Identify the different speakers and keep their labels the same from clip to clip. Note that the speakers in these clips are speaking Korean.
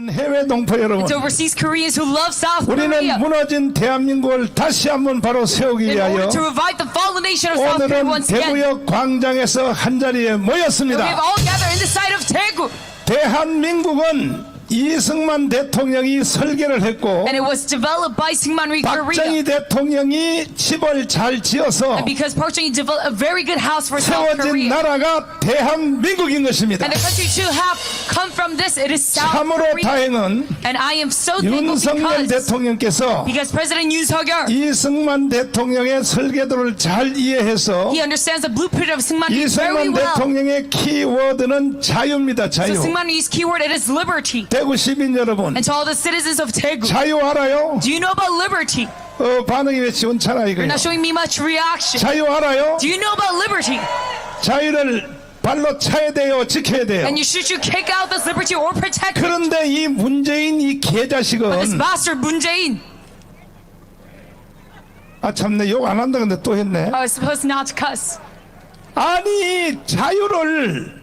Speaker 1: 해외 동포 여러분,
Speaker 2: It's overseas Koreans who love South
Speaker 1: 우리는
Speaker 2: Korea.
Speaker 1: 무너진 대한민국을 다시 한번 바로 세우기
Speaker 2: In
Speaker 1: 위하여
Speaker 2: order to revive the fallen nation of South Korea
Speaker 1: 오늘은
Speaker 2: once again.
Speaker 1: 대구역 광장에서 한자리에
Speaker 2: We have
Speaker 1: 모였습니다.
Speaker 2: all gathered in the site of Daegu.
Speaker 1: 대한민국은 이승만 대통령이 설계를 했고
Speaker 2: And it was developed by Syngman Rhee
Speaker 1: 박정희
Speaker 2: Korea.
Speaker 1: 대통령이 집을 잘 지어서
Speaker 2: And because Park Chung-hee developed a very good house for South
Speaker 1: 세워진
Speaker 2: Korea.
Speaker 1: 나라가 대한민국인 것입니다.
Speaker 2: And the country to have come from this, it is South
Speaker 1: 참으로
Speaker 2: Korea.
Speaker 1: 다행은
Speaker 2: And I am so thankful
Speaker 1: 윤석열 대통령께서
Speaker 2: because President Yoon Suk-yeol,
Speaker 1: 이승만 대통령의 설계도를 잘 이해해서
Speaker 2: he understands the blueprint of Syngman Rhee very
Speaker 1: 이승만
Speaker 2: well.
Speaker 1: 대통령의 키워드는 자유입니다.
Speaker 2: So
Speaker 1: 자유.
Speaker 2: Syngman Rhee's keyword, it is liberty.
Speaker 1: 대구 시민 여러분,
Speaker 2: And to all the citizens of Daegu,
Speaker 1: 자유 알아요?
Speaker 2: do you know about liberty?
Speaker 1: 반응이 왜 지원찮아 이거요?
Speaker 2: You're not showing me much reaction.
Speaker 1: 자유 알아요?
Speaker 2: Do you know about liberty?
Speaker 1: 자유를 발로 차야 돼요, 지켜야 돼요.
Speaker 2: And should you kick out this liberty or protect it?
Speaker 1: 그런데 이 문재인 이
Speaker 2: But this
Speaker 1: 개자식은
Speaker 2: bastard Moon Jae-in,
Speaker 1: 참내 욕 안 한다 근데 또 했네.
Speaker 2: I was supposed not to cuss.
Speaker 1: 아니 자유를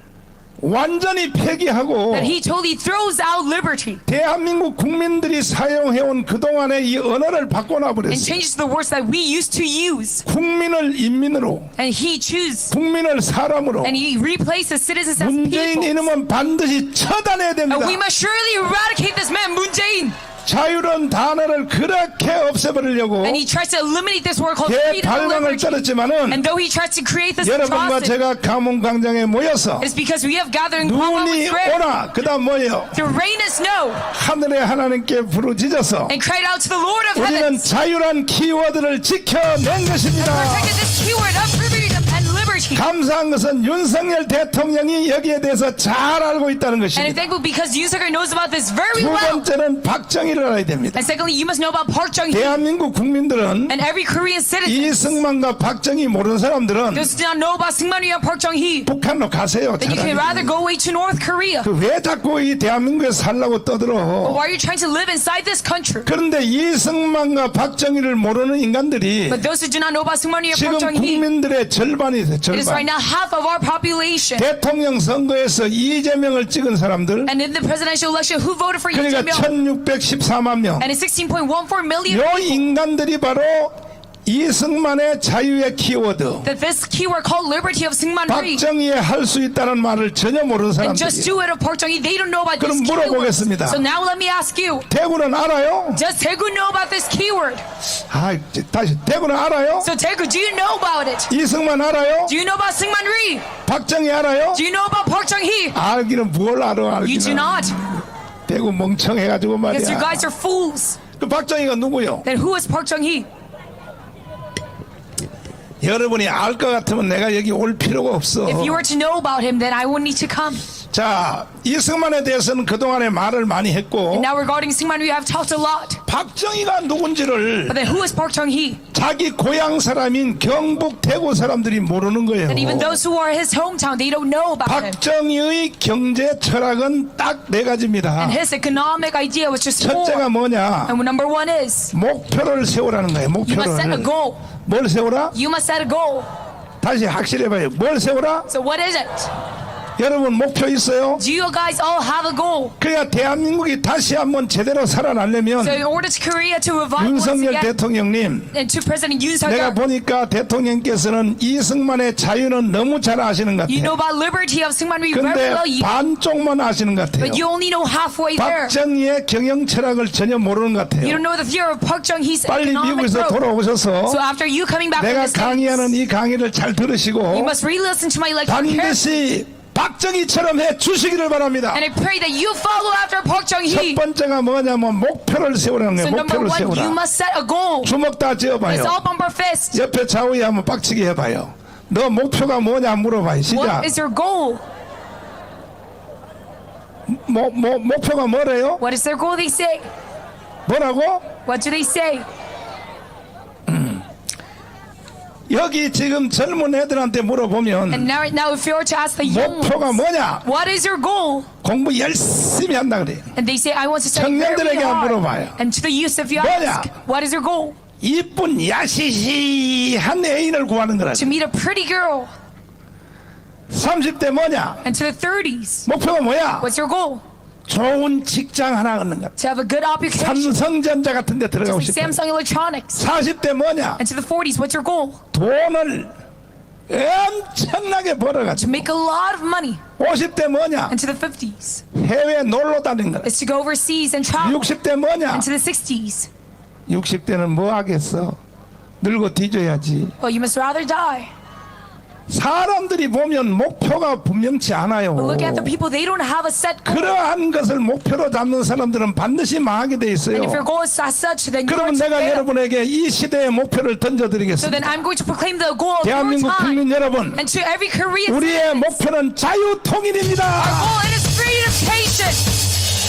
Speaker 1: 완전히 폐기하고
Speaker 2: That he totally throws out liberty
Speaker 1: 대한민국 국민들이 사용해온 그동안의 이 언어를 바꿔놔
Speaker 2: and
Speaker 1: 버렸어요.
Speaker 2: changes the words that we used to use.
Speaker 1: 국민을 인민으로,
Speaker 2: And he chooses
Speaker 1: 국민을 사람으로.
Speaker 2: and he replaces citizens as
Speaker 1: 문재인
Speaker 2: people.
Speaker 1: 이놈은 반드시 처단해야 됩니다.
Speaker 2: And we must surely eradicate this man, Moon Jae-in.
Speaker 1: 자유로운 단어를 그렇게 없애버리려고
Speaker 2: And he tries to eliminate this word called
Speaker 1: 개
Speaker 2: freedom and
Speaker 1: 발광을
Speaker 2: liberty.
Speaker 1: 떨었지만은
Speaker 2: And though he tries to create this
Speaker 1: 여러분과
Speaker 2: atrocity,
Speaker 1: 제가 감운광장에 모여서
Speaker 2: it's because we have gathered in Kwangwon
Speaker 1: 눈이
Speaker 2: with prayer.
Speaker 1: 오나 그다음 뭐예요?
Speaker 2: The rain is no,
Speaker 1: 하늘의 하나님께 부르짖어서
Speaker 2: and cried out to the Lord of
Speaker 1: 우리는
Speaker 2: heavens.
Speaker 1: 자유란 키워드를 지켜낸 것입니다.
Speaker 2: Protected this keyword of freedom and liberty.
Speaker 1: 감사한 것은 윤석열 대통령이 여기에 대해서 잘 알고 있다는
Speaker 2: And I'm
Speaker 1: 것입니다.
Speaker 2: thankful because Yoon Suk-yeol knows about this very
Speaker 1: 두
Speaker 2: well.
Speaker 1: 번째는 박정희를 알아야 됩니다.
Speaker 2: And secondly, you must know about Park Chung-hee.
Speaker 1: 대한민국 국민들은
Speaker 2: And every Korean citizen,
Speaker 1: 이승만과 박정희 모르는 사람들은
Speaker 2: those who do not know about Syngman Rhee and Park Chung-hee,
Speaker 1: 북한으로 가세요.
Speaker 2: then you can rather
Speaker 1: 차라리.
Speaker 2: go away to North Korea.
Speaker 1: 왜 자꾸 이 대한민국에 살라고
Speaker 2: But
Speaker 1: 떠들어?
Speaker 2: why are you trying to live inside this country?
Speaker 1: 그런데 이승만과 박정희를 모르는 인간들이
Speaker 2: But those who do not know about Syngman Rhee and
Speaker 1: 지금
Speaker 2: Park Chung-hee,
Speaker 1: 국민들의 절반이 돼.
Speaker 2: it is right
Speaker 1: 절반.
Speaker 2: now half of our population.
Speaker 1: 대통령 선거에서 이재명을 찍은 사람들
Speaker 2: And in the presidential election, who voted for Lee
Speaker 1: 그러니까
Speaker 2: Jae-myung?
Speaker 1: 1614만 명.
Speaker 2: And it's 16.14 million.
Speaker 1: 요 인간들이 바로 이승만의 자유의 키워드,
Speaker 2: That this keyword called liberty of Syngman Rhee
Speaker 1: 박정희의 할 수 있다는 말을 전혀 모르는
Speaker 2: and just
Speaker 1: 사람들이.
Speaker 2: do it of Park Chung-hee, they don't know about this
Speaker 1: 그럼
Speaker 2: keyword.
Speaker 1: 물어보겠습니다.
Speaker 2: So now let me ask you,
Speaker 1: 대구는 알아요?
Speaker 2: does Daegu know about this keyword?
Speaker 1: 다시 대구는 알아요?
Speaker 2: So Daegu, do you know about it?
Speaker 1: 이승만 알아요?
Speaker 2: Do you know about Syngman Rhee?
Speaker 1: 박정희 알아요?
Speaker 2: Do you know about Park Chung-hee?
Speaker 1: 알기는 뭘 알아?
Speaker 2: You do
Speaker 1: 알기는
Speaker 2: not,
Speaker 1: 대구 멍청해가지고
Speaker 2: because you
Speaker 1: 말이야.
Speaker 2: guys are fools.
Speaker 1: 그 박정희가 누구요?
Speaker 2: Then who is Park Chung-hee?
Speaker 1: 여러분이 알 것 같으면 내가 여기 올 필요가 없어.
Speaker 2: If you were to know about him, then I wouldn't need to come.
Speaker 1: 자, 이승만에 대해서는 그동안에 말을 많이 했고
Speaker 2: And now regarding Syngman Rhee, I've talked a lot.
Speaker 1: 박정희가 누군지를
Speaker 2: But then who is Park Chung-hee?
Speaker 1: 자기 고향 사람인 경북 대구 사람들이 모르는 거예요.
Speaker 2: And even those who are his hometown, they don't know about him.
Speaker 1: 박정희의 경제 철학은 딱 네 가지입니다.
Speaker 2: And his economic idea was just four.
Speaker 1: 첫째가 뭐냐?
Speaker 2: And number one is,
Speaker 1: 목표를 세우라는 거예요.
Speaker 2: you must set a
Speaker 1: 목표를.
Speaker 2: goal.
Speaker 1: 뭘 세우라?
Speaker 2: You must set a goal.
Speaker 1: 다시 확실해봐요. 뭘 세우라?
Speaker 2: So what is it?
Speaker 1: 여러분 목표 있어요?
Speaker 2: Do you guys all have a goal?
Speaker 1: 그러니까 대한민국이 다시 한번 제대로 살아나려면
Speaker 2: So in order to Korea to revive once
Speaker 1: 윤석열
Speaker 2: again,
Speaker 1: 대통령님,
Speaker 2: and to President Yoon
Speaker 1: 내가
Speaker 2: Suk-yeol,
Speaker 1: 보니까 대통령께서는 이승만의 자유는 너무 잘 아시는 것
Speaker 2: you know
Speaker 1: 같아요.
Speaker 2: about liberty of Syngman Rhee very
Speaker 1: 근데
Speaker 2: well,
Speaker 1: 반쪽만 아시는 것 같아요.
Speaker 2: but you only know halfway there.
Speaker 1: 박정희의 경영 철학을 전혀 모르는 것
Speaker 2: You
Speaker 1: 같아요.
Speaker 2: don't know the theory of Park Chung-hee's
Speaker 1: 빨리
Speaker 2: economic
Speaker 1: 미국에서
Speaker 2: growth.
Speaker 1: 돌아오셔서
Speaker 2: So after you coming back from
Speaker 1: 내가
Speaker 2: the States,
Speaker 1: 강의하는 이 강의를 잘
Speaker 2: you
Speaker 1: 들으시고
Speaker 2: must re-listen to my lecture carefully.
Speaker 1: 반드시 박정희처럼 해 주시기를 바랍니다.
Speaker 2: And I pray that you follow after Park
Speaker 1: 첫
Speaker 2: Chung-hee.
Speaker 1: 번째가 뭐냐면 목표를 세우라는
Speaker 2: So
Speaker 1: 거예요.
Speaker 2: number
Speaker 1: 목표를
Speaker 2: one, you
Speaker 1: 세우라.
Speaker 2: must set a goal.
Speaker 1: 주먹 다
Speaker 2: Let's
Speaker 1: 쥐어봐요.
Speaker 2: all bump our fist.
Speaker 1: 옆에 좌우에 한번 빡치게 해봐요. 너 목표가 뭐냐 물어봐요. 시작.
Speaker 2: What is your goal?
Speaker 1: 목표가 뭐래요?
Speaker 2: What is their goal, they say?
Speaker 1: 뭐라고?
Speaker 2: What do they say?
Speaker 1: 여기 지금 젊은 애들한테 물어보면
Speaker 2: And now if you were to ask the young
Speaker 1: 목표가
Speaker 2: ones,
Speaker 1: 뭐냐?
Speaker 2: what is your goal?
Speaker 1: 공부 열심히 한다 그래요.
Speaker 2: And they say, I want to study very
Speaker 1: 청년들에게 한번
Speaker 2: hard.
Speaker 1: 물어봐요.
Speaker 2: And to the youth, if you
Speaker 1: 뭐냐?
Speaker 2: ask, what is your goal?
Speaker 1: 이쁜 야시시한 애인을 구하는 거라.
Speaker 2: To meet a pretty girl.
Speaker 1: 30대 뭐냐?
Speaker 2: And to the 30s,
Speaker 1: 목표가 뭐야?
Speaker 2: what's your goal?
Speaker 1: 좋은 직장 하나 얻는 것.
Speaker 2: to have a good occupation,
Speaker 1: 삼성전자 같은 데 들어가고
Speaker 2: like
Speaker 1: 싶다.
Speaker 2: Samsung Electronics.
Speaker 1: 40대 뭐냐?
Speaker 2: And to the 40s, what's your goal?
Speaker 1: 돈을 엄청나게
Speaker 2: To
Speaker 1: 벌어가지고.
Speaker 2: make a lot of money.
Speaker 1: 50대 뭐냐?
Speaker 2: And to the 50s,
Speaker 1: 해외 놀러 다니는 거야.
Speaker 2: is to go overseas and travel.
Speaker 1: 60대 뭐냐?
Speaker 2: And to the 60s,
Speaker 1: 60대는 뭐 하겠어? 늙어 뒤져야지.
Speaker 2: well, you must rather die.
Speaker 1: 사람들이 보면 목표가 분명치 않아요.
Speaker 2: But look at the people, they don't have a set goal.
Speaker 1: 그러한 것을 목표로 잡는 사람들은 반드시 망하게 돼 있어요.
Speaker 2: And if your goal is as such, then you're
Speaker 1: 그러면
Speaker 2: going to
Speaker 1: 내가
Speaker 2: fail.
Speaker 1: 여러분에게 이 시대의 목표를
Speaker 2: So then
Speaker 1: 던져드리겠습니다.
Speaker 2: I'm going to proclaim the goal of your
Speaker 1: 대한민국
Speaker 2: time.
Speaker 1: 국민 여러분,
Speaker 2: And to every Korean
Speaker 1: 우리의
Speaker 2: citizen,
Speaker 1: 목표는 자유통일입니다.
Speaker 2: goal it is freedom.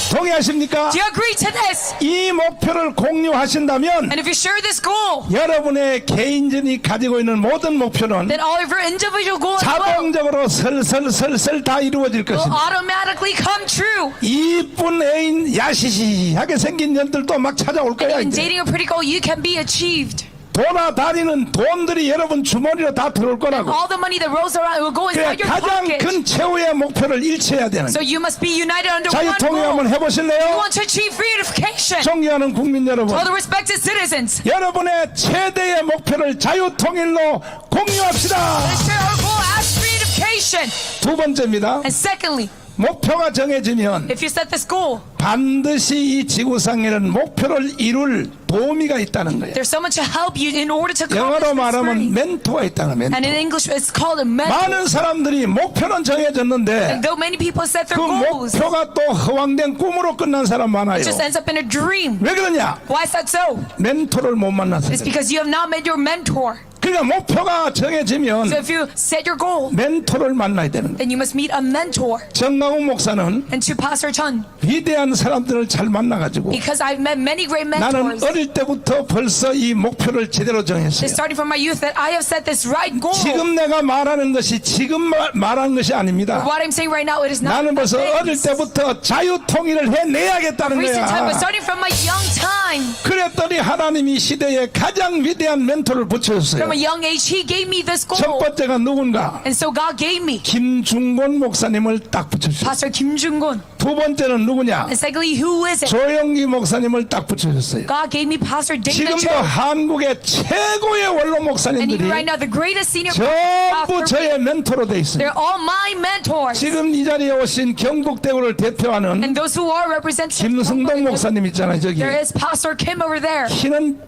Speaker 1: 동의하십니까?
Speaker 2: Do you agree to this?
Speaker 1: 이 목표를 공유하신다면
Speaker 2: And if you share this goal,
Speaker 1: 여러분의 개인전이 가지고 있는 모든 목표는
Speaker 2: then all of your individual goals will
Speaker 1: 자동적으로 설설설설 다 이루어질 것입니다.
Speaker 2: automatically come true.
Speaker 1: 이쁜 애인 야시시하게 생긴 년들도 막 찾아올 거야.
Speaker 2: In
Speaker 1: 이제
Speaker 2: dating a pretty girl, you can be achieved.
Speaker 1: 돌아다니는 돈들이 여러분 주머니로 다 들어올 거라고.
Speaker 2: All the money that rolls around will go
Speaker 1: 그래
Speaker 2: inside your
Speaker 1: 가장
Speaker 2: pocket.
Speaker 1: 큰 최후의 목표를 일치해야 되는
Speaker 2: So
Speaker 1: 거예요.
Speaker 2: you must be united under one
Speaker 1: 자유통일
Speaker 2: goal.
Speaker 1: 한번
Speaker 2: You
Speaker 1: 해보실래요?
Speaker 2: want to achieve freedification.
Speaker 1: 존경하는 국민 여러분,
Speaker 2: All the respected citizens,
Speaker 1: 여러분의 최대의 목표를 자유통일로 공유합시다.
Speaker 2: share our goal as freedification.
Speaker 1: 두 번째입니다.
Speaker 2: And secondly,
Speaker 1: 목표가 정해지면
Speaker 2: if you set this goal,
Speaker 1: 반드시 이 지구상에는 목표를 이룰 도우미가 있다는 거예요.
Speaker 2: there's someone to help you in order to
Speaker 1: 영어로
Speaker 2: accomplish this
Speaker 1: 말하면
Speaker 2: journey.
Speaker 1: 멘토가 있다는 멘토.
Speaker 2: And in English, it's called a mentor.
Speaker 1: 많은 사람들이 목표는 정해졌는데
Speaker 2: And though many people set
Speaker 1: 그
Speaker 2: their goals, it
Speaker 1: 목표가 또 허황된 꿈으로 끝난 사람 많아요.
Speaker 2: just ends up in a dream.
Speaker 1: 왜 그러냐?
Speaker 2: Why is that so?
Speaker 1: 멘토를 못 만나서
Speaker 2: It's
Speaker 1: 그래요.
Speaker 2: because you have not met your mentor.
Speaker 1: 그러니까 목표가 정해지면
Speaker 2: So if you set your goal,
Speaker 1: 멘토를 만나야 되는 거예요.
Speaker 2: then you must meet a mentor.
Speaker 1: 정강훈 목사는
Speaker 2: And to Pastor Chun,
Speaker 1: 위대한 사람들을 잘 만나가지고
Speaker 2: because I've met many great
Speaker 1: 나는
Speaker 2: mentors,
Speaker 1: 어릴 때부터 벌써 이 목표를 제대로 정했어요.
Speaker 2: starting from my youth, that I have set this right goal.
Speaker 1: 지금 내가 말하는 것이 지금 말하는 것이 아닙니다.
Speaker 2: What I'm saying right now, it is not
Speaker 1: 나는 벌써 어릴 때부터 자유통일을 해내야겠다는
Speaker 2: recent time, but
Speaker 1: 거야.
Speaker 2: starting from my young time,
Speaker 1: 그랬더니 하나님이 시대에 가장 위대한 멘토를 붙여줬어요.
Speaker 2: from a young age, He gave me this
Speaker 1: 첫
Speaker 2: goal.
Speaker 1: 번째가 누군가?
Speaker 2: And so God gave me
Speaker 1: 김중곤 목사님을 딱 붙여줬어요.
Speaker 2: Pastor Kim Jung-gun.
Speaker 1: 두 번째는 누구냐?
Speaker 2: And secondly, who is it?
Speaker 1: 조영기 목사님을 딱 붙여줬어요.
Speaker 2: God gave me Pastor David
Speaker 1: 지금도
Speaker 2: Cho.
Speaker 1: 한국의 최고의 원로
Speaker 2: And
Speaker 1: 목사님들이
Speaker 2: even right now, the greatest senior
Speaker 1: 전부
Speaker 2: pastor,
Speaker 1: 저의 멘토로 돼 있어요.
Speaker 2: they're all my mentors.
Speaker 1: 지금 이 자리에 오신 경북대구를 대표하는
Speaker 2: And those who are representing,
Speaker 1: 김승동 목사님 있잖아요. 저기
Speaker 2: there is Pastor Kim over there.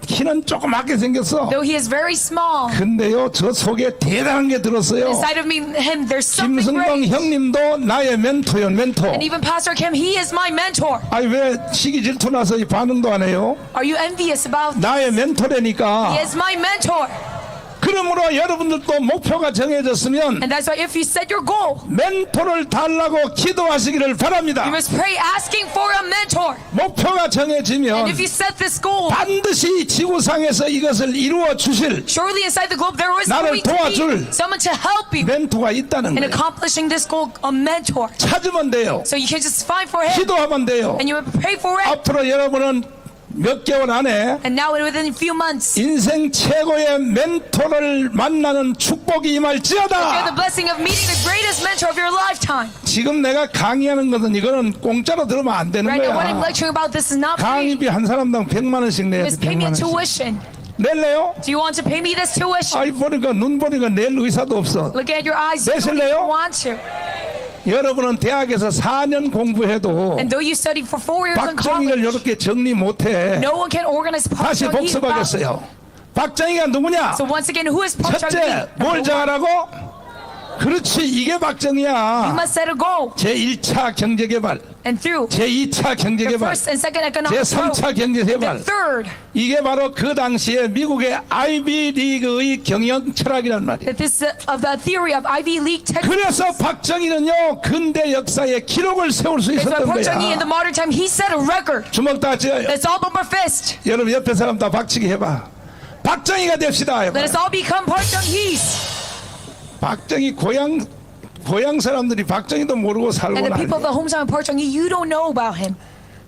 Speaker 1: 키는 조그맣게 생겼어.
Speaker 2: Though he is very small,
Speaker 1: 근데요 저 속에 대단한 게 들었어요.
Speaker 2: inside of him, there's something
Speaker 1: 김승동
Speaker 2: great.
Speaker 1: 형님도 나의 멘토요 멘토.
Speaker 2: And even Pastor Kim, he is my mentor.
Speaker 1: 아니 왜 시기 질투 나서 이 반응도 안 해요?
Speaker 2: Are you envious about?
Speaker 1: 나의 멘토라니까.
Speaker 2: He is my mentor.
Speaker 1: 그러므로 여러분들도 목표가 정해졌으면
Speaker 2: And that's why if you set your goal,
Speaker 1: 멘토를 달라고 기도하시기를 바랍니다.
Speaker 2: you must pray asking for a mentor.
Speaker 1: 목표가
Speaker 2: And
Speaker 1: 정해지면
Speaker 2: if you set this goal,
Speaker 1: 반드시 지구상에서 이것을 이루어 주실
Speaker 2: surely inside the globe there is
Speaker 1: 나를
Speaker 2: going to
Speaker 1: 도와줄
Speaker 2: be someone to help you
Speaker 1: 멘토가 있다는
Speaker 2: in
Speaker 1: 거예요.
Speaker 2: accomplishing this goal, a mentor.
Speaker 1: 찾으면 돼요.
Speaker 2: So you can just find for him
Speaker 1: 기도하면 돼요.
Speaker 2: and you will pray for it.
Speaker 1: 앞으로 여러분은 몇 개월 안에
Speaker 2: And now within a few months,
Speaker 1: 인생 최고의 멘토를 만나는 축복이
Speaker 2: you have the
Speaker 1: 임할지어다.
Speaker 2: blessing of meeting the greatest mentor of your lifetime.
Speaker 1: 지금 내가 강의하는 것은 이거는 공짜로 들으면 안 되는
Speaker 2: Right now, what I'm
Speaker 1: 거야.
Speaker 2: lecturing about this is not free.
Speaker 1: 강의비 한 사람당 100만 원씩
Speaker 2: You
Speaker 1: 내야 돼.
Speaker 2: must pay me
Speaker 1: 100만
Speaker 2: a
Speaker 1: 원씩.
Speaker 2: tuition.
Speaker 1: 낼래요?
Speaker 2: Do you want to pay me this tuition?
Speaker 1: 아이 보니까 눈 보니까 낼 의사도 없어.
Speaker 2: Look at your eyes. You don't
Speaker 1: 내실래요?
Speaker 2: even want to.
Speaker 1: 여러분은 대학에서 4년 공부해도
Speaker 2: And though you study for 4 years in
Speaker 1: 박정희를
Speaker 2: college,
Speaker 1: 이렇게 정리 못해.
Speaker 2: no one can organize Park
Speaker 1: 다시
Speaker 2: Chung-hee about it.
Speaker 1: 복습하겠어요. 박정희가 누구냐?
Speaker 2: So once again, who is Park
Speaker 1: 첫째,
Speaker 2: Chung-hee?
Speaker 1: 뭘 정하라고? 그렇지, 이게
Speaker 2: You
Speaker 1: 박정희야.
Speaker 2: must set a goal.
Speaker 1: 제1차 경제개발,
Speaker 2: And through
Speaker 1: 제2차
Speaker 2: the
Speaker 1: 경제개발,
Speaker 2: first and second economic growth,
Speaker 1: 제3차
Speaker 2: the
Speaker 1: 경제개발.
Speaker 2: third,
Speaker 1: 이게 바로 그 당시에 미국의 아이비 리그의 경영 철학이란 말이에요.
Speaker 2: that this is of the theory of Ivy League technique.
Speaker 1: 그래서 박정희는요 근대 역사에 기록을 세울 수
Speaker 2: That's why
Speaker 1: 있었던
Speaker 2: Park Chung-hee in the
Speaker 1: 거야.
Speaker 2: modern time, he set a record.
Speaker 1: 주먹 다 쥐어요.
Speaker 2: Let's all bump our fist.
Speaker 1: 여러분 옆에 사람 다 박치기 해봐. 박정희가 됩시다. 해봐.
Speaker 2: Let us all become Park Chung-hees.
Speaker 1: 박정희 고향 사람들이 박정희도 모르고 살고
Speaker 2: And the people of
Speaker 1: 난리.
Speaker 2: the hometown of Park Chung-hee, you don't know about him.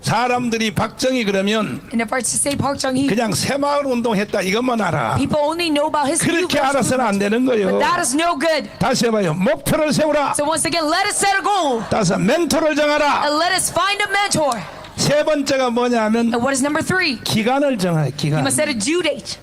Speaker 1: 사람들이 박정희 그러면
Speaker 2: And if I to say Park Chung-hee,
Speaker 1: 그냥 새마을 운동했다 이것만 알아.
Speaker 2: people only know about his
Speaker 1: 그렇게 알아서는 안 되는 거예요.
Speaker 2: But that is no good.
Speaker 1: 다시 해봐요. 목표를 세우라.
Speaker 2: So once again, let us set a goal.
Speaker 1: 따서 멘토를 정하라.
Speaker 2: And let us find a mentor.
Speaker 1: 세 번째가 뭐냐면
Speaker 2: And what is number 3?
Speaker 1: 기간을 정하라.
Speaker 2: You
Speaker 1: 기간.
Speaker 2: must set a due date.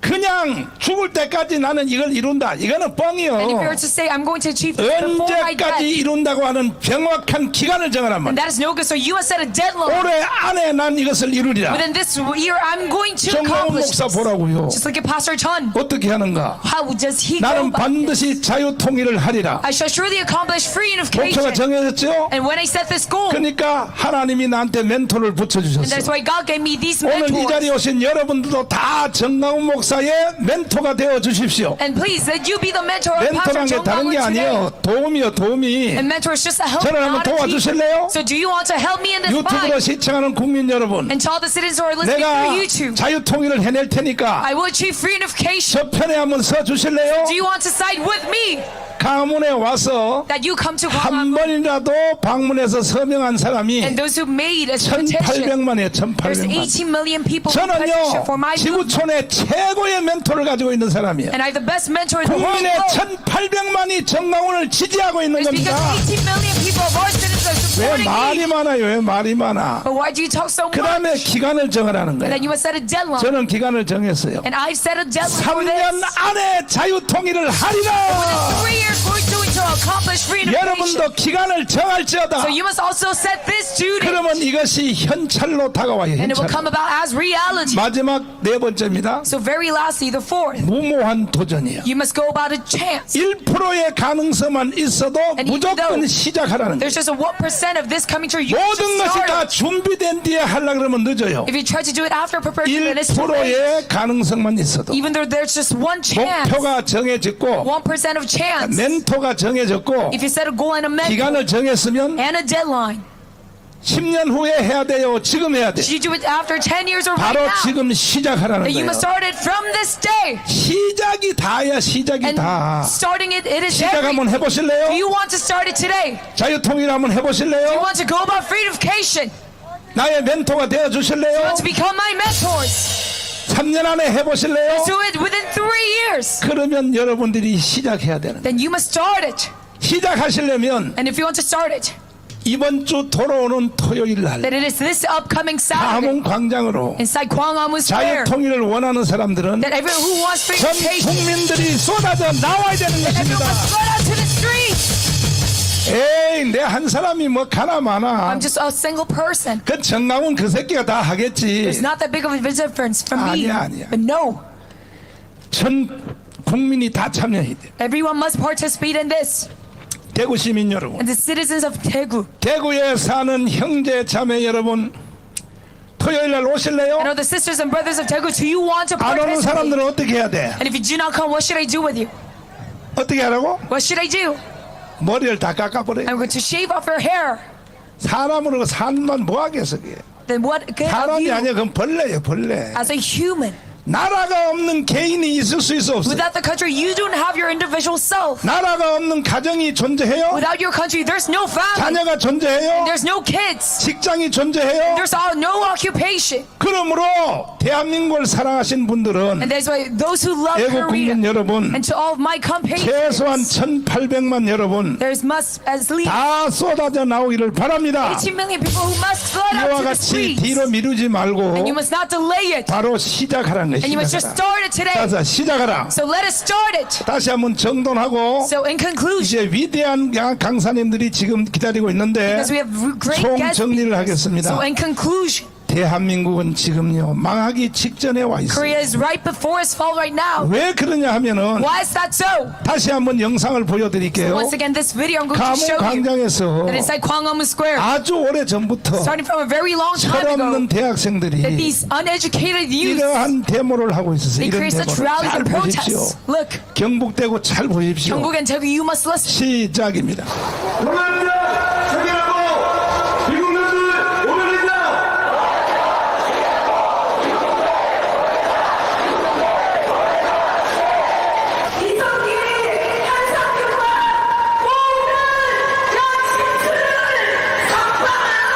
Speaker 1: 그냥 죽을 때까지 나는 이걸 이룬다. 이거는
Speaker 2: And if you
Speaker 1: 뻥이요.
Speaker 2: were to say, I'm going to achieve this before my
Speaker 1: 언제까지
Speaker 2: death,
Speaker 1: 이룬다고 하는 정확한 기간을 정하란
Speaker 2: and
Speaker 1: 말이야.
Speaker 2: that is no good. So you must set a deadline.
Speaker 1: 올해 안에 난 이것을 이루리라.
Speaker 2: Within this year, I'm going to
Speaker 1: 정광훈
Speaker 2: accomplish
Speaker 1: 목사
Speaker 2: this.
Speaker 1: 보라고요.
Speaker 2: Just look at Pastor Chun.
Speaker 1: 어떻게 하는가?
Speaker 2: How does he go
Speaker 1: 나는
Speaker 2: about this?
Speaker 1: 반드시 자유통일을 하리라.
Speaker 2: I shall surely accomplish free
Speaker 1: 목표가
Speaker 2: unification.
Speaker 1: 정해졌죠?
Speaker 2: And when I set this goal,
Speaker 1: 그러니까 하나님이 나한테 멘토를
Speaker 2: and that's
Speaker 1: 붙여주셨어.
Speaker 2: why God gave me these
Speaker 1: 오늘 이 자리에
Speaker 2: mentors.
Speaker 1: 오신 여러분들도 다 정강훈 목사의 멘토가 되어 주십시오.
Speaker 2: And please, that you be the mentor of Pastor
Speaker 1: 멘토란 게
Speaker 2: Chung
Speaker 1: 다른 게
Speaker 2: today.
Speaker 1: 아니에요. 도움이요, 도움이.
Speaker 2: And mentor is just a help,
Speaker 1: 저를 한번
Speaker 2: not a teacher.
Speaker 1: 도와주실래요?
Speaker 2: So do you want to help me in this
Speaker 1: 유튜브로
Speaker 2: fight?
Speaker 1: 시청하는 국민 여러분,
Speaker 2: And to all the citizens who are listening
Speaker 1: 내가
Speaker 2: through YouTube,
Speaker 1: 자유통일을 해낼 테니까
Speaker 2: I will achieve free unification.
Speaker 1: 저 편에 한번 서 주실래요?
Speaker 2: Do you want to side with me?
Speaker 1: 강문에 와서
Speaker 2: That you come to
Speaker 1: 한
Speaker 2: Guam
Speaker 1: 번이라도 방문해서 서명한 사람이
Speaker 2: and those who made a petition.
Speaker 1: 1800만이에요.
Speaker 2: There's
Speaker 1: 1800만.
Speaker 2: 18 million people who petition
Speaker 1: 저는요
Speaker 2: for my movement.
Speaker 1: 지구촌의 최고의 멘토를 가지고 있는 사람이에요.
Speaker 2: And I have the best mentor in the world.
Speaker 1: 국민의 1800만이 정강훈을 지지하고 있는
Speaker 2: It's
Speaker 1: 겁니다.
Speaker 2: because 18 million people of our citizens are
Speaker 1: 왜
Speaker 2: supporting
Speaker 1: 말이
Speaker 2: me.
Speaker 1: 많아요? 왜 말이 많아?
Speaker 2: But why do you talk so
Speaker 1: 그
Speaker 2: much?
Speaker 1: 다음에 기간을 정하라는
Speaker 2: And
Speaker 1: 거예요.
Speaker 2: then you must set a deadline.
Speaker 1: 저는 기간을 정했어요.
Speaker 2: And I've set a deadline for
Speaker 1: 3년
Speaker 2: this.
Speaker 1: 안에 자유통일을
Speaker 2: Within
Speaker 1: 하리라.
Speaker 2: 3 years, we're going to accomplish free unification.
Speaker 1: 여러분도 기간을 정할지어다.
Speaker 2: So you must also set this due date.
Speaker 1: 그러면 이것이 현찰로 다가와요.
Speaker 2: And it will
Speaker 1: 현찰로.
Speaker 2: come about as reality.
Speaker 1: 마지막 네 번째입니다.
Speaker 2: So very lastly, the 4th,
Speaker 1: 무모한 도전이에요.
Speaker 2: you must go about a chance.
Speaker 1: 1%의 가능성만 있어도
Speaker 2: And even
Speaker 1: 무조건
Speaker 2: though
Speaker 1: 시작하라는 거예요.
Speaker 2: There's just a 1% of this coming true. You
Speaker 1: 모든
Speaker 2: should
Speaker 1: 것이
Speaker 2: start
Speaker 1: 다
Speaker 2: it.
Speaker 1: 준비된 뒤에 하려고 그러면 늦어요.
Speaker 2: If you try to do it after preparation, then it's too late.
Speaker 1: 1%의 가능성만 있어도
Speaker 2: Even though there's just one chance,
Speaker 1: 목표가 정해졌고
Speaker 2: 1% of chance.
Speaker 1: 멘토가 정해졌고
Speaker 2: If you set a goal and a mentor
Speaker 1: 기간을 정했으면
Speaker 2: and a deadline,
Speaker 1: 10년 후에 해야 돼요. 지금 해야 돼.
Speaker 2: you do it after 10 years or right
Speaker 1: 바로
Speaker 2: now.
Speaker 1: 지금 시작하라는
Speaker 2: You
Speaker 1: 거예요.
Speaker 2: must start it from this day.
Speaker 1: 시작이 다야. 시작이
Speaker 2: And
Speaker 1: 다.
Speaker 2: starting it, it is
Speaker 1: 시작 한번
Speaker 2: everything.
Speaker 1: 해보실래요?
Speaker 2: Do you want to start it today?
Speaker 1: 자유통일 한번
Speaker 2: Do you
Speaker 1: 해보실래요?
Speaker 2: want to go about free unification?
Speaker 1: 나의 멘토가 되어
Speaker 2: Do you
Speaker 1: 주실래요?
Speaker 2: want to become my mentors?
Speaker 1: 3년 안에 해보실래요?
Speaker 2: Do it within 3 years.
Speaker 1: 그러면 여러분들이 시작해야 되는 거예요.
Speaker 2: Then you must start it.
Speaker 1: 시작하시려면
Speaker 2: And if you want to start it,
Speaker 1: 이번 주 돌아오는 토요일 날
Speaker 2: then it is this upcoming Saturday
Speaker 1: 감흥 광장으로
Speaker 2: inside Gwanghwamun Square.
Speaker 1: 자유통일을 원하는 사람들은
Speaker 2: That everyone who wants free
Speaker 1: 전
Speaker 2: unification,
Speaker 1: 국민들이 쏟아져 나와야 되는
Speaker 2: everyone
Speaker 1: 것입니다.
Speaker 2: must go out to the streets.
Speaker 1: 에이 내 한 사람이 뭐 가나 마나
Speaker 2: I'm just a single person.
Speaker 1: 그 정강훈 그 새끼가 다 하겠지.
Speaker 2: It's not that big of a difference from me.
Speaker 1: 아니야.
Speaker 2: But no,
Speaker 1: 전 국민이 다 참여해야 돼.
Speaker 2: everyone must participate in this.
Speaker 1: 대구 시민 여러분,
Speaker 2: And the citizens of Daegu,
Speaker 1: 대구에 사는 형제 자매 여러분, 토요일 날 오실래요?
Speaker 2: and all the sisters and brothers of Daegu, do you want to
Speaker 1: 안 오는
Speaker 2: participate?
Speaker 1: 사람들은 어떻게 해야 돼?
Speaker 2: And if you do not come, what should I do with you?
Speaker 1: 어떻게 하라고?
Speaker 2: What should I do?
Speaker 1: 머리를 다 깎아버려.
Speaker 2: I'm going to shave off your hair.
Speaker 1: 사람으로 산만 뭐 하겠어 그게.
Speaker 2: Then what good of
Speaker 1: 사람이
Speaker 2: you
Speaker 1: 아니야 그건 벌레예요 벌레.
Speaker 2: as a human?
Speaker 1: 나라가 없는 개인이 있을 수 있어 없어?
Speaker 2: Without the country, you don't have your individual self.
Speaker 1: 나라가 없는 가정이 존재해요?
Speaker 2: Without your country, there's no family.
Speaker 1: 자녀가 존재해요?
Speaker 2: There's no kids.
Speaker 1: 직장이 존재해요?
Speaker 2: There's no occupation.
Speaker 1: 그러므로 대한민국을 사랑하신 분들은
Speaker 2: And that's why those who love
Speaker 1: 애국 국민
Speaker 2: Korea
Speaker 1: 여러분,
Speaker 2: and to all of my
Speaker 1: 최소한
Speaker 2: compatriots,
Speaker 1: 1800만 여러분
Speaker 2: there's must at least
Speaker 1: 다 쏟아져 나오기를 바랍니다.
Speaker 2: 18 million people who must flood out
Speaker 1: 이와
Speaker 2: to the
Speaker 1: 같이
Speaker 2: streets.
Speaker 1: 뒤로 미루지 말고
Speaker 2: And you must not delay it.
Speaker 1: 바로 시작하라는
Speaker 2: And you must just
Speaker 1: 것입니다.
Speaker 2: start it today.
Speaker 1: 가서 시작하라.
Speaker 2: So let us start it.
Speaker 1: 다시 한번 정돈하고
Speaker 2: So in conclusion,
Speaker 1: 이제 위대한 강사님들이 지금 기다리고 있는데
Speaker 2: because we have great
Speaker 1: 총
Speaker 2: guest
Speaker 1: 정리를
Speaker 2: speakers.
Speaker 1: 하겠습니다.
Speaker 2: So in conclusion,
Speaker 1: 대한민국은 지금요 망하기 직전에 와 있어요.
Speaker 2: Korea is right before its fall right now.
Speaker 1: 왜 그러냐 하면은
Speaker 2: Why is that so?
Speaker 1: 다시 한번 영상을 보여드릴게요.
Speaker 2: Once again, this video I'm going to
Speaker 1: 감옥
Speaker 2: show you
Speaker 1: 광장에서
Speaker 2: that inside Gwanghwamun Square,
Speaker 1: 아주 오래 전부터
Speaker 2: starting from a very long time
Speaker 1: 철없는
Speaker 2: ago,
Speaker 1: 대학생들이
Speaker 2: that these uneducated youths,
Speaker 1: 이러한 데모를 하고 있었어요.
Speaker 2: they
Speaker 1: 이런
Speaker 2: create such
Speaker 1: 데모를
Speaker 2: rallies
Speaker 1: 잘
Speaker 2: and
Speaker 1: 보십시오.
Speaker 2: protests. Look,
Speaker 1: 경북대구 잘 보십시오.
Speaker 2: Gyeongbuk and Daegu, you must listen.
Speaker 1: 시작입니다.
Speaker 3: 동남자 체결하고 미국놈들 오늘이다.
Speaker 4: 이성길이 한상규와 모든 양심들을 선포한다.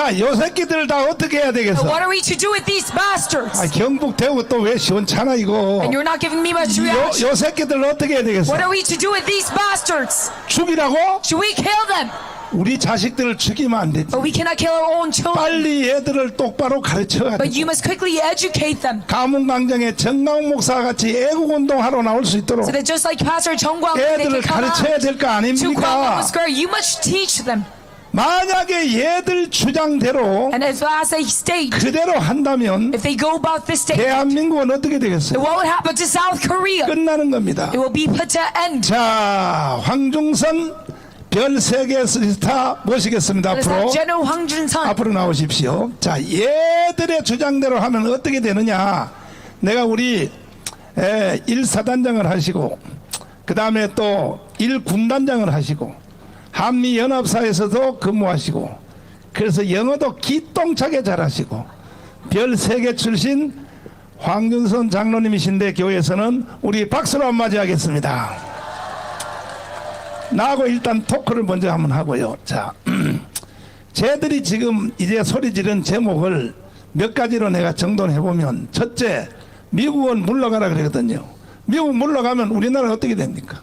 Speaker 1: 자, 요 새끼들 다 어떻게 해야 되겠어?
Speaker 2: What are we to do with these bastards?
Speaker 1: 아, 경북 대구 또 왜 시원찮아 이거?
Speaker 2: And you're not giving me much reaction.
Speaker 1: 요 새끼들 어떻게 해야 되겠어?
Speaker 2: What are we to do with these bastards?
Speaker 1: 죽이라고?
Speaker 2: Should we kill them?
Speaker 1: 우리 자식들을 죽이면 안 되지.
Speaker 2: But we cannot kill our own children.
Speaker 1: 빨리 애들을 똑바로 가르쳐야 돼.
Speaker 2: But you must quickly educate them.
Speaker 1: 가문강정에 정강 목사 같이 애국운동하러 나올 수 있도록
Speaker 2: So that just like Pastor Chung Guang, they
Speaker 1: 애들을
Speaker 2: can come
Speaker 1: 가르쳐야
Speaker 2: out
Speaker 1: 될 거
Speaker 2: to
Speaker 1: 아닙니까?
Speaker 2: Kwangwang Square. You must teach them.
Speaker 1: 만약에 얘들 주장대로
Speaker 2: And as they state,
Speaker 1: 그대로 한다면
Speaker 2: if they go about this state,
Speaker 1: 대한민국은 어떻게 되겠어요?
Speaker 2: what would happen to South Korea?
Speaker 1: 끝나는 겁니다.
Speaker 2: It will be put to end.
Speaker 1: 자, 황중선 별 세계 스타 모시겠습니다.
Speaker 2: That is
Speaker 1: 앞으로
Speaker 2: General Hwang Jun-sun.
Speaker 1: 앞으로 나오십시오. 자, 얘들의 주장대로 하면 어떻게 되느냐? 내가 우리 1사단장을 하시고 그 다음에 또 1군단장을 하시고 한미연합사에서도 근무하시고 그래서 영어도 기똥차게 잘하시고 별 3개 출신 황준선 장로님이신데 교회에서는 우리 박수로 맞이하겠습니다. 나하고 일단 토크를 먼저 한번 하고요. 자, 쟤들이 지금 이제 소리 지른 제목을 몇 가지로 내가 정돈해보면 첫째, 미국은 물러가라 그러거든요. 미국 물러가면 우리나라는 어떻게 됩니까?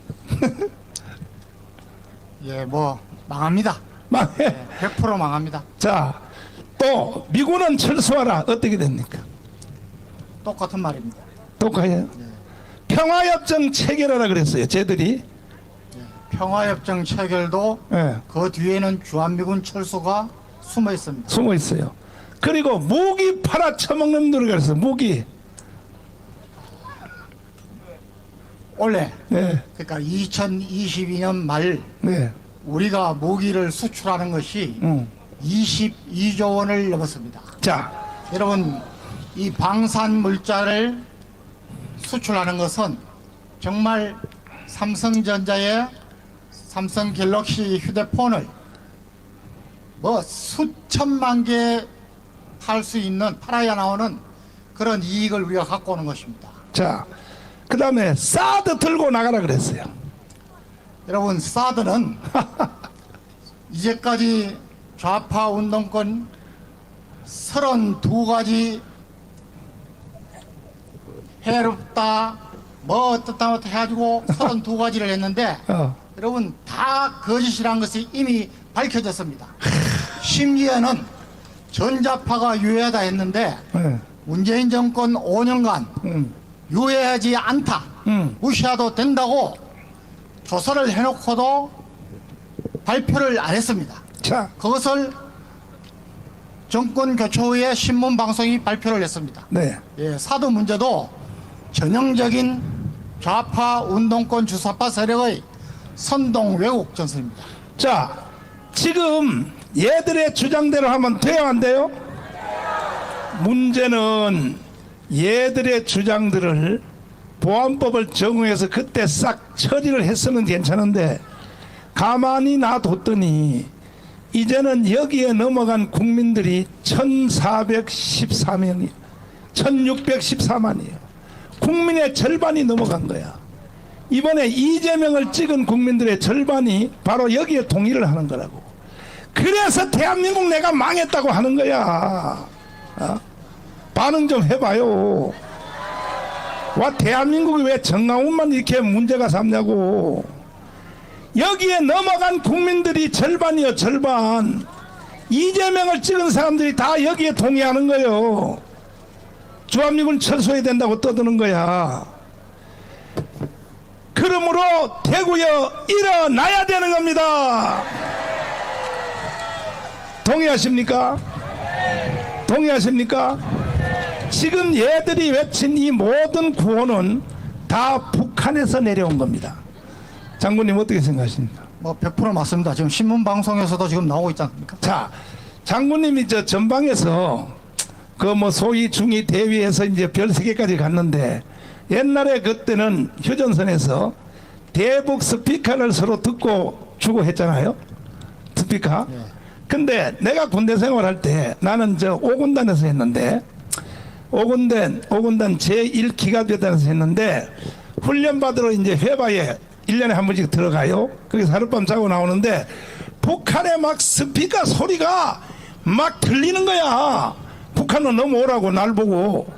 Speaker 4: 예, 뭐 망합니다.
Speaker 1: 망해.
Speaker 4: 100% 망합니다.
Speaker 1: 자, 또 미군은 철수하라 어떻게 됩니까?
Speaker 4: 똑같은 말입니다.
Speaker 1: 똑같아요. 평화협정 체결하라 그랬어요. 쟤들이.
Speaker 4: 평화협정 체결도
Speaker 1: 예,
Speaker 4: 그 뒤에는 주한미군 철수가 숨어 있습니다.
Speaker 1: 숨어 있어요. 그리고 무기 팔아 처먹는 놈들 그랬어요. 무기.
Speaker 4: 원래
Speaker 1: 네,
Speaker 4: 그러니까 2022년 말
Speaker 1: 네,
Speaker 4: 우리가 무기를 수출하는 것이 22조 원을 넘었습니다.
Speaker 1: 자,
Speaker 4: 여러분, 이 방산 물자를 수출하는 것은 정말 삼성전자의 삼성 갤럭시 휴대폰을 뭐 수천만 개 팔 수 있는 팔아야 나오는 그런 이익을 우리가 갖고 오는 것입니다.
Speaker 1: 자, 그 다음에 사드 들고 나가라 그랬어요.
Speaker 4: 여러분, 사드는 이제까지 좌파 운동권 32가지 해롭다 뭐 어떻다 해가지고 32가지를 했는데 여러분 다 거짓이라는 것이 이미 밝혀졌습니다. 심지어는 전자파가 유해하다 했는데
Speaker 1: 네,
Speaker 4: 문재인 정권 5년간 유해하지 않다, 무시해도 된다고 조사를 해놓고도 발표를 안 했습니다.
Speaker 1: 자,
Speaker 4: 그것을 정권 교체 후에 신문 방송이 발표를 했습니다.
Speaker 1: 네,
Speaker 4: 예, 사드 문제도 전형적인 좌파 운동권 주사파 세력의 선동 왜곡 전술입니다.
Speaker 1: 자, 지금 얘들의 주장대로 하면 돼요, 안 돼요? 문제는 얘들의 주장들을 보안법을 적용해서 그때 싹 처리를 했으면 괜찮은데 가만히 놔뒀더니 이제는 여기에 넘어간 국민들이 1414명이 1614만이에요. 국민의 절반이 넘어간 거야. 이번에 이재명을 찍은 국민들의 절반이 바로 여기에 동의를 하는 거라고. 그래서 대한민국 내가 망했다고 하는 거야. 어? 반응 좀 해봐요. 와, 대한민국이 왜 정강훈만 이렇게 문제가 삼냐고. 여기에 넘어간 국민들이 절반이요, 절반. 이재명을 찍은 사람들이 다 여기에 동의하는 거예요. 주한미군 철수해야 된다고 떠드는 거야. 그러므로 대구여 일어나야 되는 겁니다. 동의하십니까? 동의하십니까? 지금 얘들이 외친 이 모든 구호는 다 북한에서 내려온 겁니다. 장군님 어떻게 생각하십니까?
Speaker 4: 뭐 100% 맞습니다. 지금 신문 방송에서도 지금 나오고 있지 않습니까?
Speaker 1: 자, 장군님이 저 전방에서 그 뭐 소위 중위 대위에서 이제 별 3개까지 갔는데 옛날에 그때는 휴전선에서 대북 스피커를 서로 듣고 주고 했잖아요. 스피커. 근데 내가 군대 생활할 때 나는 저 5군단에서 했는데 5군단 제1기갑대단에서 했는데 훈련 받으러 이제 회바에 1년에 한 번씩 들어가요. 거기서 하룻밤 자고 나오는데 북한의 막 스피커 소리가 막 들리는 거야. 북한으로 넘어오라고 날 보고.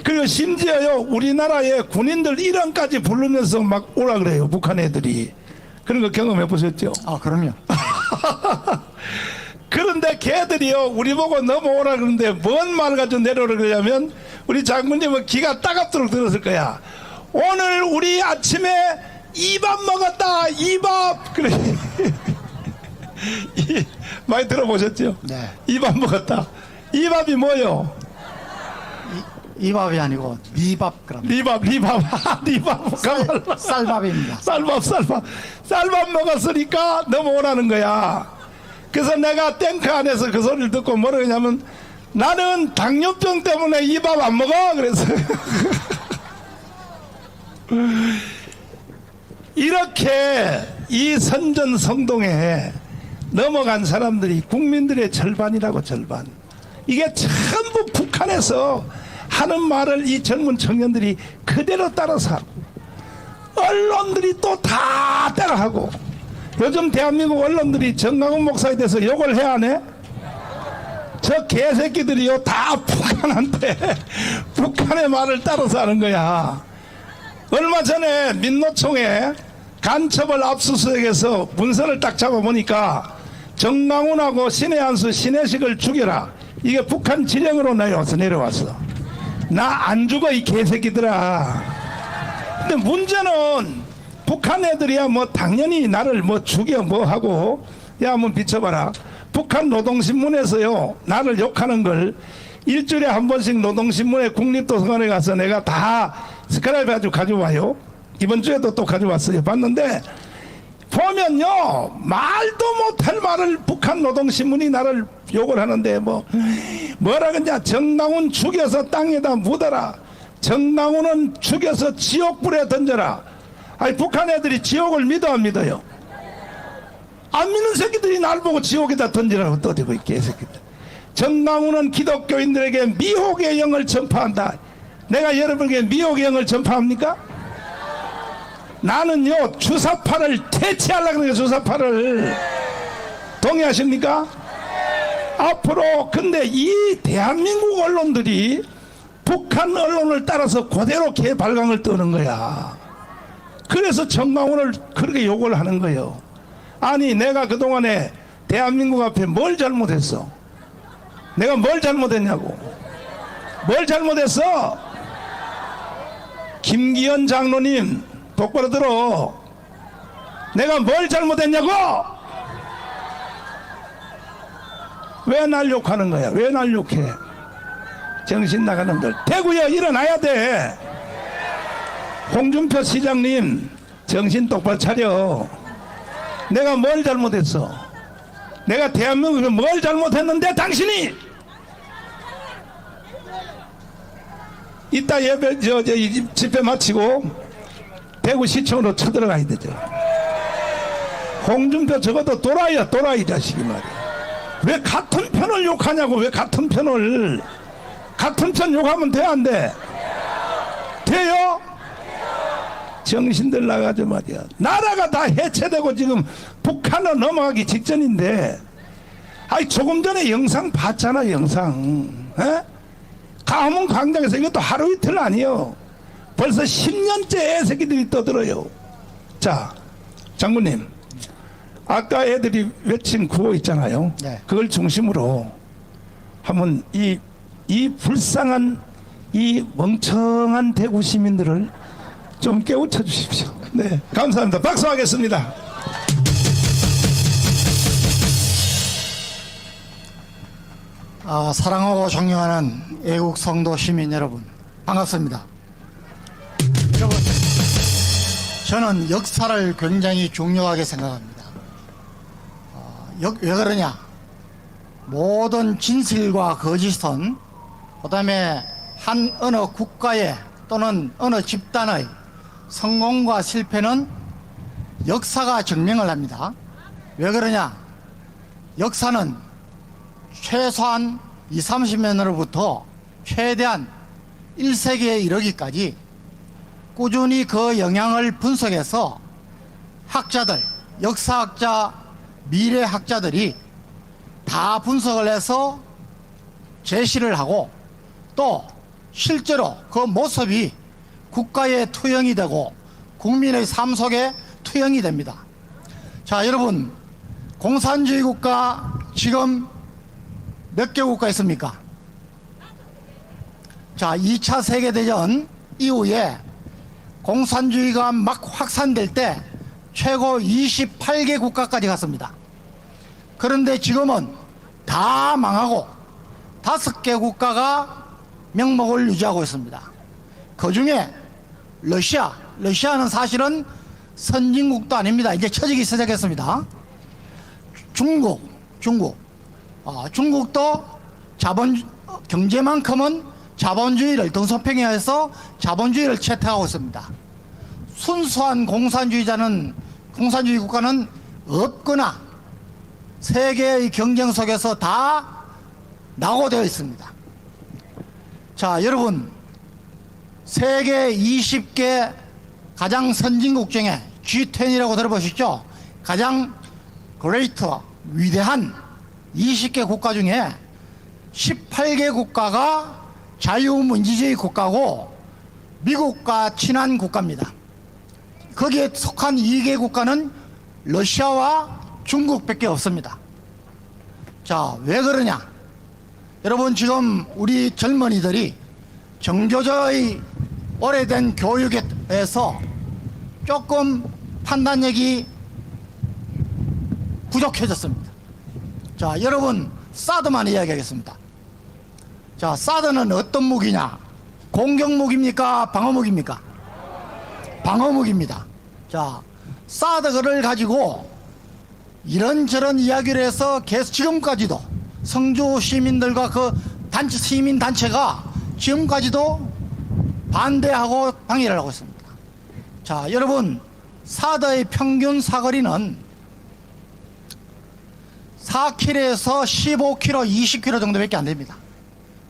Speaker 1: 그리고 심지어요 우리나라의 군인들 이름까지 부르면서 막 오라 그래요. 북한 애들이. 그런 거 경험해 보셨죠?
Speaker 4: 아, 그럼요.
Speaker 1: 그런데 걔들이요 우리 보고 넘어오라 그러는데 뭔 말 가지고 내려오라 그러냐면 우리 장군님은 기가 따갑도록 들었을 거야. 오늘 우리 아침에 이밥 먹었다. 이밥. 그래. 많이 들어보셨죠?
Speaker 4: 네.
Speaker 1: 이밥 먹었다. 이밥이 뭐요?
Speaker 4: 이밥이 아니고 미밥 그럽니다.
Speaker 1: 리밥. 가만.
Speaker 4: 쌀밥입니다.
Speaker 1: 쌀밥 먹었으니까 넘어오라는 거야. 그래서 내가 탱크 안에서 그 소리를 듣고 뭐라 그러냐면 나는 당뇨병 때문에 이 밥 안 먹어. 그래서 이렇게 이 선전성동에 넘어간 사람들이 국민들의 절반이라고. 절반. 이게 전부 북한에서 하는 말을 이 젊은 청년들이 그대로 따라서 하고 언론들이 또 다 따라하고. 요즘 대한민국 언론들이 정강훈 목사에 대해서 욕을 해야 하네? 저 개새끼들이요 다 북한한테 북한의 말을 따라서 하는 거야. 얼마 전에 민노총에 간첩을 압수수색해서 문서를 딱 잡아보니까 정강훈하고 신해한수 신해식을 죽여라. 이게 북한 지령으로 내려왔어. 나 안 죽어 이 개새끼들아. 근데 문제는 북한 애들이야 뭐 당연히 나를 뭐 죽여 뭐 하고. 야 한번 비춰봐라. 북한 노동신문에서요 나를 욕하는 걸 일주일에 한 번씩 노동신문에 국립도서관에 가서 내가 다 스크랩 가지고 와요. 이번 주에도 또 가져왔어요. 봤는데 보면요 말도 못할 말을 북한 노동신문이 나를 욕을 하는데 뭐라 그러냐. 정강훈 죽여서 땅에다 묻어라. 정강훈은 죽여서 지옥불에 던져라. 아니 북한 애들이 지옥을 믿어 안 믿어요? 안 믿는 새끼들이 날 보고 지옥에다 던지라고 떠들고 이 개새끼들. 정강훈은 기독교인들에게 미혹의 영을 전파한다. 내가 여러분에게 미혹의 영을 전파합니까? 나는요 주사파를 퇴치하려고 그래요. 주사파를. 동의하십니까? 앞으로 근데 이 대한민국 언론들이 북한 언론을 따라서 그대로 개발광을 떠는 거야. 그래서 정강훈을 그렇게 욕을 하는 거예요. 아니 내가 그동안에 대한민국 앞에 뭘 잘못했어? 내가 뭘 잘못했냐고. 뭘 잘못했어? 김기현 장로님 똑바로 들어. 내가 뭘 잘못했냐고. 왜 날 욕하는 거야? 왜 날 욕해? 정신 나간 놈들. 대구야 일어나야 돼. 홍준표 시장님 정신 똑바로 차려. 내가 뭘 잘못했어? 내가 대한민국에서 뭘 잘못했는데 당신이 이따 예배 이 집회 마치고 대구시청으로 쳐들어가야 되죠. 홍준표 적어도 또라이야. 또라이 자식이 말이야. 왜 같은 편을 욕하냐고. 왜 같은 편을. 같은 편 욕하면 돼 안 돼? 돼요? 정신들 나가죠 말이야. 나라가 다 해체되고 지금 북한으로 넘어가기 직전인데. 아니 조금 전에 영상 봤잖아. 영상. 에? 가문 광장에서 이것도 하루 이틀 아니요. 벌써 10년째 애새끼들이 떠들어요. 자 장군님, 아까 애들이 외친 구호 있잖아요.
Speaker 4: 네.
Speaker 1: 그걸 중심으로 한번 이 불쌍한 이 멍청한 대구 시민들을 좀 깨우쳐 주십시오. 네, 감사합니다. 박수하겠습니다.
Speaker 4: 사랑하고 존경하는 애국 성도 시민 여러분, 반갑습니다. 여러분, 저는 역사를 굉장히 중요하게 생각합니다. 왜 그러냐? 모든 진실과 거짓은, 그 다음에 어느 국가의 또는 어느 집단의 성공과 실패는 역사가 증명을 합니다. 왜 그러냐? 역사는 최소한 20, 30년으로부터 최대한 1세기에 이르기까지 꾸준히 그 영향을 분석해서 학자들, 역사학자, 미래학자들이 다 분석을 해서 제시를 하고 또 실제로 그 모습이 국가에 투영이 되고 국민의 삶 속에 투영이 됩니다. 자, 여러분, 공산주의 국가 지금 몇 개 국가 있습니까? 자, 2차 세계대전 이후에 공산주의가 막 확산될 때 최고 28개 국가까지 갔습니다. 그런데 지금은 다 망하고 5개 국가가 명목을 유지하고 있습니다. 그 중에 러시아는 사실은 선진국도 아닙니다. 이제 처지기 시작했습니다. 중국도 경제만큼은 자본주의를 등소평양해서 자본주의를 채택하고 있습니다. 순수한 공산주의 국가는 없거나 세계의 경쟁 속에서 다 낙오되어 있습니다. 자, 여러분, 세계 20개 가장 선진국 중에 G10이라고 들어보셨죠? 가장 위대한 20개 국가 중에 18개 국가가 자유민주주의 국가고 미국과 친한 국가입니다. 거기에 속한 2개 국가는 러시아와 중국밖에 없습니다. 자, 왜 그러냐? 여러분, 지금 우리 젊은이들이 정교조의 오래된 교육에서 조금 판단력이 부족해졌습니다. 자, 여러분, 사드만 이야기하겠습니다. 자, 사드는 어떤 무기냐? 공격무기입니까? 방어무기입니까? 방어무기입니다. 자, 사드를 가지고 이런저런 이야기를 해서 계속 지금까지도 성주 시민들과 그 시민단체가 지금까지도 반대하고 방해를 하고 있습니다. 자, 여러분, 사드의 평균 사거리는 4km에서 15km, 20km 정도밖에 안 됩니다.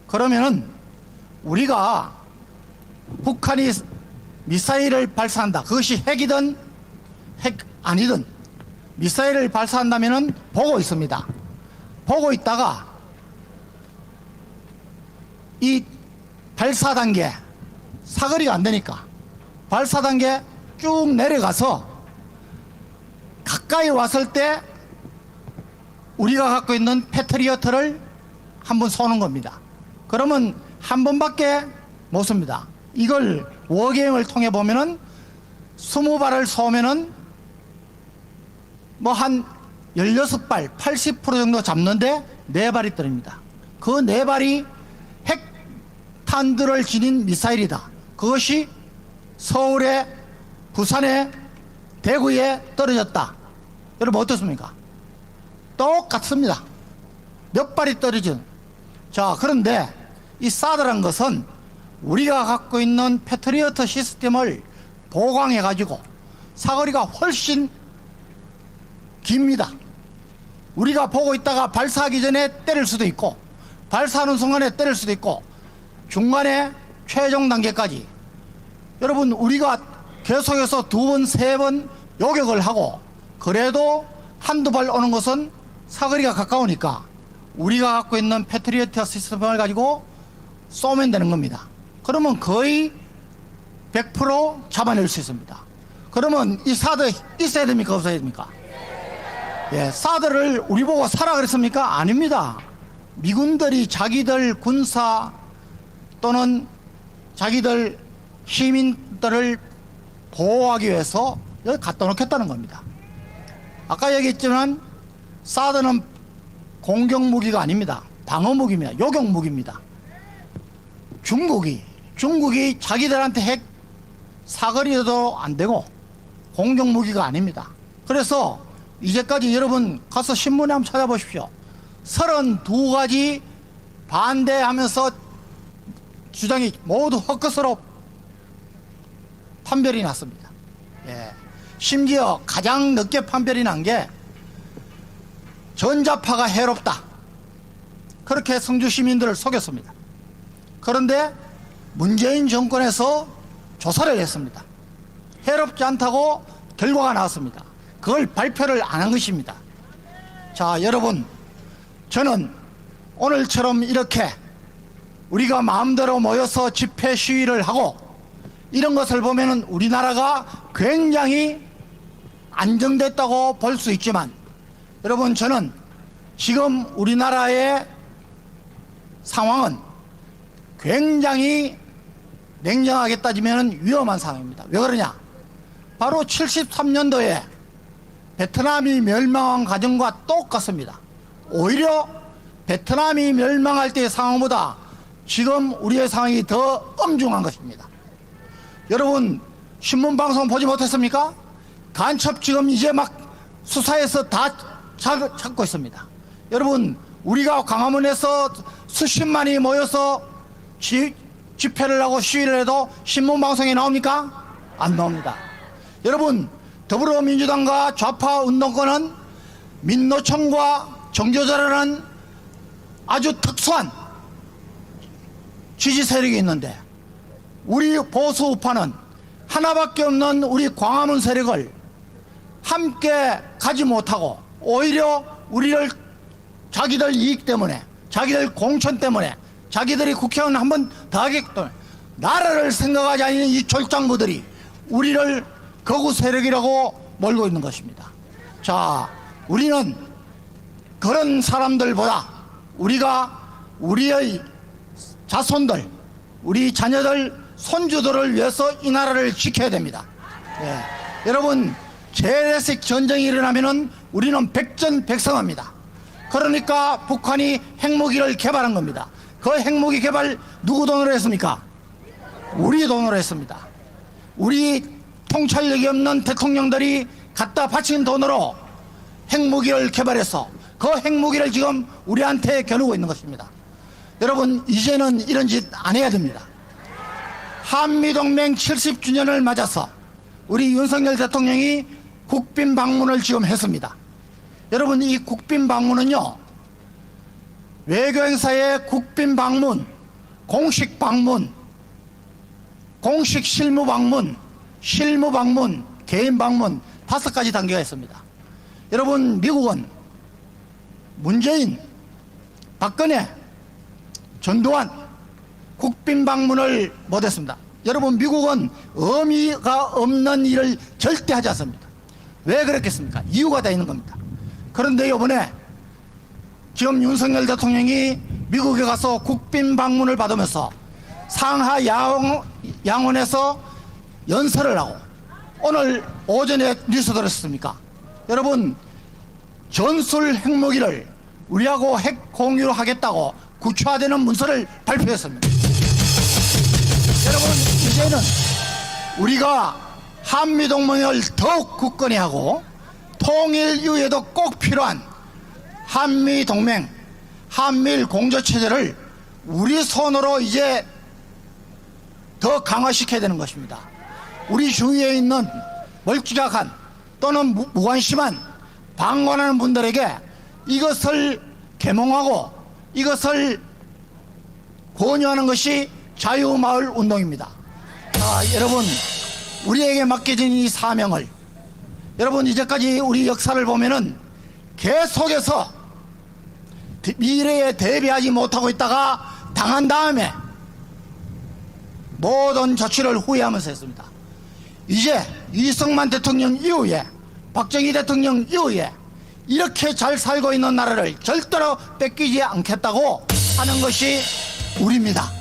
Speaker 4: 그러면은 우리가 북한이 미사일을 발사한다. 그것이 핵이든 핵 아니든 미사일을 발사한다면은 보고 있습니다. 보고 있다가 이 발사 단계 사거리가 안 되니까 발사 단계 쭉 내려가서 가까이 왔을 때 우리가 갖고 있는 패트리어트를 한번 쏘는 겁니다. 그러면 한 번밖에 못 쏩니다. 이걸 워게임을 통해 보면은 20발을 쏘면은 뭐 한 16발, 80% 정도 잡는데 4발이 떨어집니다. 그 4발이 핵탄두를 지닌 미사일이다. 그것이 서울에, 부산에, 대구에 떨어졌다. 여러분 어떻습니까? 똑같습니다. 몇 발이 떨어진. 자, 그런데 이 사드란 것은 우리가 갖고 있는 패트리어트 시스템을 보강해 가지고 사거리가 훨씬 깁니다. 우리가 보고 있다가 발사하기 전에 때릴 수도 있고 발사하는 순간에 때릴 수도 있고 중간에 최종 단계까지. 여러분, 우리가 계속해서 2번, 3번 요격을 하고 그래도 한두 발 오는 것은 사거리가 가까우니까 우리가 갖고 있는 패트리어트 시스템을 가지고 쏘면 되는 겁니다. 그러면 거의 100% 잡아낼 수 있습니다. 그러면 이 사드 있어야 됩니까? 없어야 됩니까? 예, 사드를 우리 보고 사라 그랬습니까? 아닙니다. 미군들이 자기들 군사 또는 자기들 시민들을 보호하기 위해서 여기 갖다 놓겠다는 겁니다. 아까 얘기했지만 사드는 공격무기가 아닙니다. 방어무기입니다. 요격무기입니다. 중국이 자기들한테 핵 사거리도 안 되고 공격무기가 아닙니다. 그래서 이제까지 여러분 가서 신문에 한번 찾아보십시오. 32가지 반대하면서 주장이 모두 헛것으로 판별이 났습니다. 예. 심지어 가장 늦게 판별이 난 게 전자파가 해롭다. 그렇게 성주 시민들을 속였습니다. 그런데 문재인 정권에서 조사를 했습니다. 해롭지 않다고 결과가 나왔습니다. 그걸 발표를 안 한 것입니다. 자, 여러분, 저는 오늘처럼 이렇게 우리가 마음대로 모여서 집회 시위를 하고 이런 것을 보면은 우리나라가 굉장히 안정됐다고 볼 수 있지만, 여러분, 저는 지금 우리나라의 상황은 굉장히 냉정하게 따지면 위험한 상황입니다. 왜 그러냐? 바로 73년도에 베트남이 멸망한 과정과 똑같습니다. 오히려 베트남이 멸망할 때의 상황보다 지금 우리의 상황이 더 엄중한 것입니다. 여러분, 신문방송 보지 못했습니까? 간첩 지금 이제 막 수사해서 다 찾고 있습니다. 여러분, 우리가 광화문에서 수십만이 모여서 집회를 하고 시위를 해도 신문방송에 나옵니까? 안 나옵니다. 여러분, 더불어민주당과 좌파 운동권은 민노총과 정교조라는 아주 특수한 지지 세력이 있는데, 우리 보수 우파는 하나밖에 없는 우리 광화문 세력을 함께 가지 못하고 오히려 우리를 자기들 이익 때문에, 자기들 공천 때문에, 자기들이 국회의원 한 번 더 하겠기 때문에 나라를 생각하지 않는 이 졸장부들이 우리를 거구 세력이라고 몰고 있는 것입니다. 자, 우리는 그런 사람들보다 우리가 우리의 자손들, 우리 자녀들, 손주들을 위해서 이 나라를 지켜야 됩니다. 예. 여러분, 재래식 전쟁이 일어나면은 우리는 백전백승합니다. 그러니까 북한이 핵무기를 개발한 겁니다. 그 핵무기 개발 누구 돈으로 했습니까? 우리 돈으로 했습니다. 우리 통찰력이 없는 대통령들이 갖다 바친 돈으로 핵무기를 개발해서 그 핵무기를 지금 우리한테 겨누고 있는 것입니다. 여러분, 이제는 이런 짓 안 해야 됩니다. 한미동맹 70주년을 맞아서 우리 윤석열 대통령이 국빈 방문을 지금 했습니다. 여러분, 이 국빈 방문은요, 외교행사의 국빈 방문, 공식 방문, 공식 실무 방문, 실무 방문, 개인 방문 5가지 단계가 있습니다. 여러분, 미국은 문재인, 박근혜, 전두환 국빈 방문을 못했습니다. 여러분, 미국은 의미가 없는 일을 절대 하지 않습니다. 왜 그렇겠습니까? 이유가 다 있는 겁니다. 그런데 이번에 지금 윤석열 대통령이 미국에 가서 국빈 방문을 받으면서 상하 양원에서 연설을 하고, 오늘 오전에 뉴스 들었습니까? 여러분, 전술 핵무기를 우리하고 핵 공유를 하겠다고 구체화되는 문서를 발표했습니다. 여러분, 이제는 우리가 한미동맹을 더욱 굳건히 하고 통일 이후에도 꼭 필요한 한미동맹, 한미일 공조체제를 우리 손으로 이제 더 강화시켜야 되는 것입니다. 우리 주위에 있는 멀찌감한 또는 무관심한 방관하는 분들에게 이것을 계몽하고 이것을 권유하는 것이 자유마을 운동입니다. 여러분, 우리에게 맡겨진 이 사명을, 여러분, 이제까지 우리 역사를 보면은 계속해서 미래에 대비하지 못하고 있다가 당한 다음에 모든 조치를 후회하면서 했습니다. 이제 이승만 대통령 이후에, 박정희 대통령 이후에 이렇게 잘 살고 있는 나라를 절대로 뺏기지 않겠다고 하는 것이 우리입니다.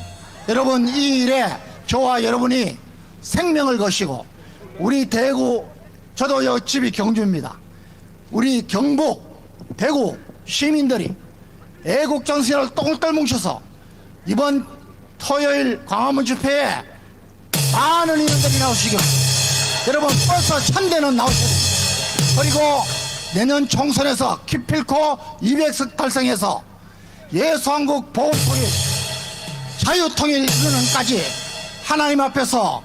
Speaker 4: 여러분, 이 일에 저와 여러분이 생명을 거시고, 우리 대구, 저도 여 집이 경주입니다. 우리 경북, 대구 시민들이 애국정신을 똥을 뭉쳐서 이번 토요일 광화문 집회에 많은 인원들이 나오시길, 여러분, 벌써 1000대는 나오시고, 그리고 내년 총선에서 기필코 200석 달성해서 예수한국 보훈통일, 자유통일 이루는까지 하나님 앞에서,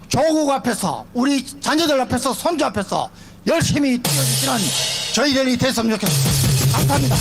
Speaker 4: 조국 앞에서, 우리 자녀들 앞에서, 손주 앞에서 열심히 뛰어주시는 저희들이 됐으면 좋겠습니다. 감사합니다.